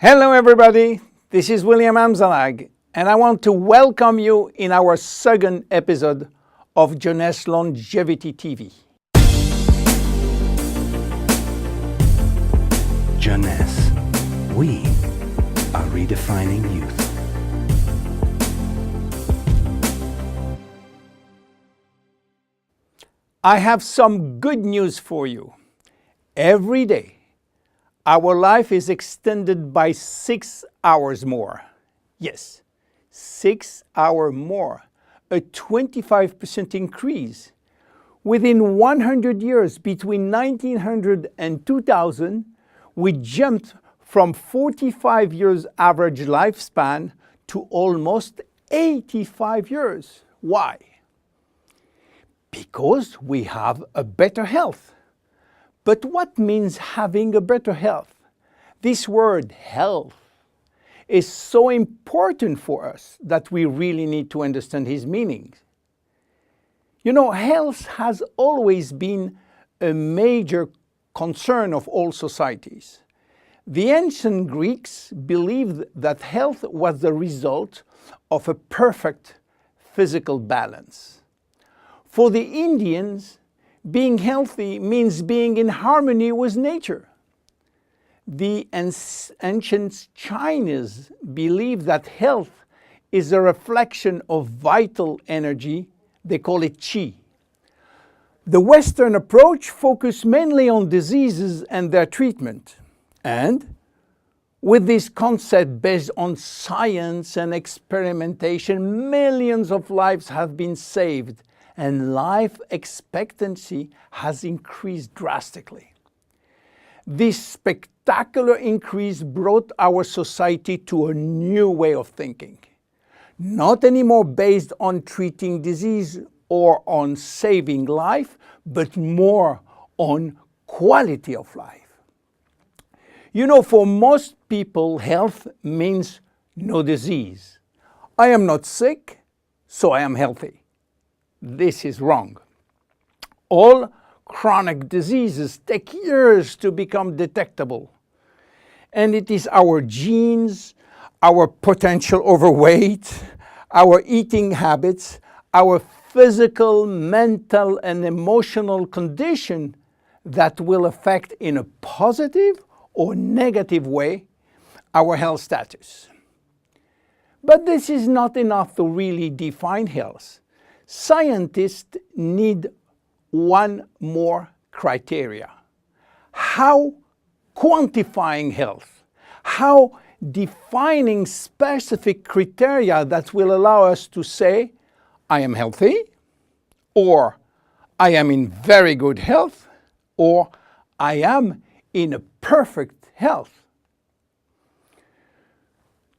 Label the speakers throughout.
Speaker 1: Hello everybody, this is William Amzalag, and I want to welcome you in our second episode of Jeunesse Longevity TV.
Speaker 2: Jeunesse, we are redefining youth.
Speaker 1: I have some good news for you. Every day, our life is extended by 6 hours more. Yes, 6 hours more, a 25% increase. Within 100 years, between 1900 and 2000, we jumped from 45 years average lifespan to almost 85 years. Why? Because we have a better health. But what means having a better health? This word health is so important for us that we really need to understand his meaning. You know, health has always been a major concern of all societies. The ancient Greeks believed that health was the result of a perfect physical balance. For the Indians, being healthy means being in harmony with nature. The ancient Chinese believed that health is a reflection of vital energy. They call it qi. The Western approach focused mainly on diseases and their treatment. And with this concept based on science and experimentation, millions of lives have been saved and life expectancy has increased drastically. This spectacular increase brought our society to a new way of thinking, not anymore based on treating disease or on saving life, but more on quality of life. You know, for most people, health means no disease. I am not sick, so I am healthy. This is wrong. All chronic diseases take years to become detectable. And it is our genes, our potential overweight, our eating habits, our physical, mental, and emotional condition that will affect in a positive or negative way our health status. But this is not enough to really define health. Scientists need one more criteria. How quantifying health? How defining specific criteria that will allow us to say, I am healthy, or I am in very good health, or I am in a perfect health.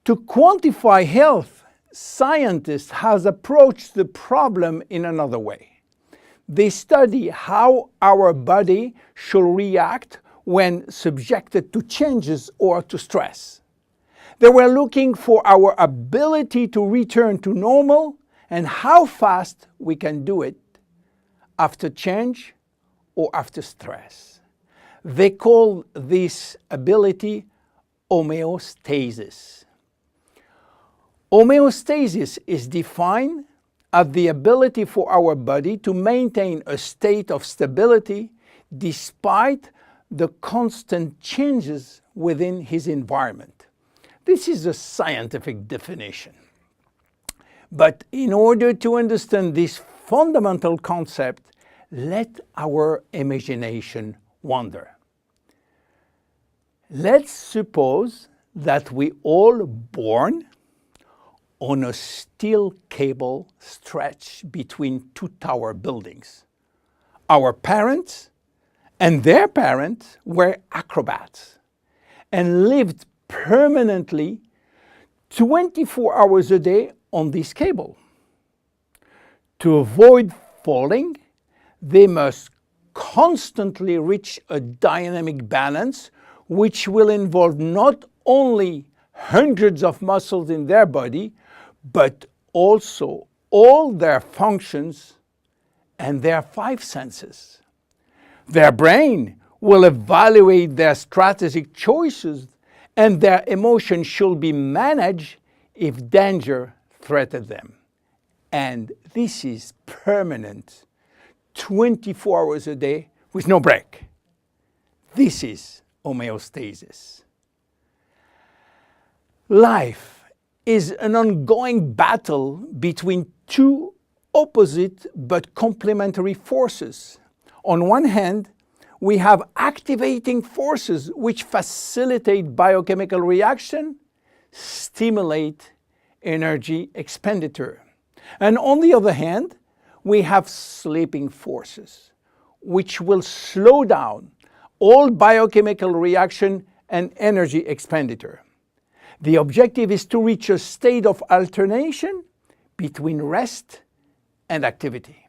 Speaker 1: To quantify health, scientists have approached the problem in another way. They study how our body should react when subjected to changes or to stress. They were looking for our ability to return to normal and how fast we can do it after change or after stress. They call this ability homeostasis. Homeostasis is defined as the ability for our body to maintain a state of stability despite the constant changes within his environment. This is a scientific definition. But in order to understand this fundamental concept, let our imagination wander. Let's suppose that we all born on a steel cable stretched between two tower buildings. Our parents and their parents were acrobats and lived permanently 24 hours a day on this cable. To avoid falling, they must constantly reach a dynamic balance, which will involve not only hundreds of muscles in their body, but also all their functions and their 5 senses. Their brain will evaluate their strategic choices and their emotions should be managed if danger threatens them. And this is permanent, 24 hours a day with no break. This is homeostasis. Life is an ongoing battle between two opposite but complementary forces. On one hand, we have activating forces which facilitate biochemical reaction, stimulate energy expenditure. And on the other hand, we have sleeping forces which will slow down all biochemical reaction and energy expenditure. The objective is to reach a state of alternation between rest and activity.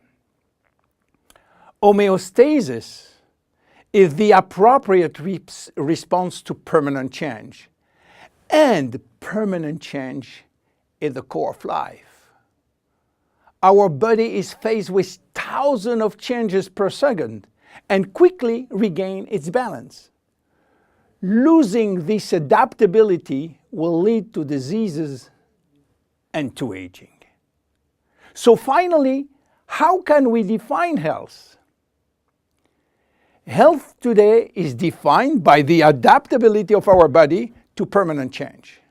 Speaker 1: Homeostasis is the appropriate response to permanent change. And permanent change is the core of life. Our body is faced with thousands of changes per second and quickly regain its balance. Losing this adaptability will lead to diseases and to aging. So finally, how can we define health? Health today is defined by the adaptability of our body to permanent change.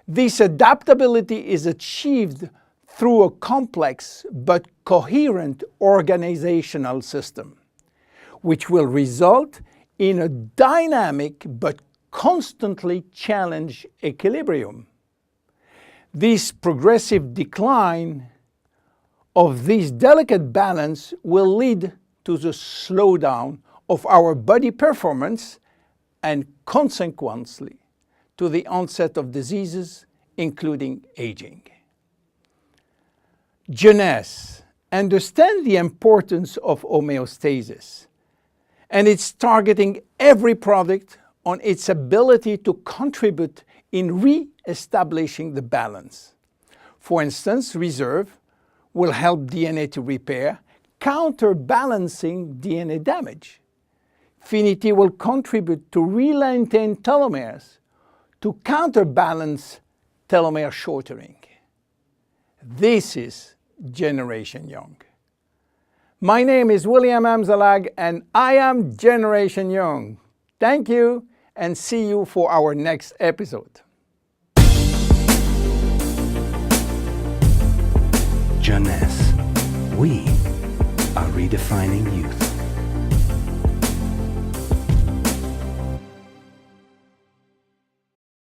Speaker 1: This adaptability is achieved through a complex but coherent organizational system, which will result in a dynamic but constantly challenged equilibrium. This progressive decline of this delicate balance will lead to the slowdown of our body performance and consequently to the onset of diseases, including aging. Jeunesse understands the importance of homeostasis, and it's targeting every product on its ability to contribute in re-establishing the balance. For instance, Reserve will help DNA to repair, counterbalancing DNA damage. Finity will contribute to re-lengthen telomeres to counterbalance telomere shortening. This is Generation Young. My name is William Amzalag and I am Generation Young. Thank you and see you for our next episode.
Speaker 2: Jeunesse. We are redefining youth.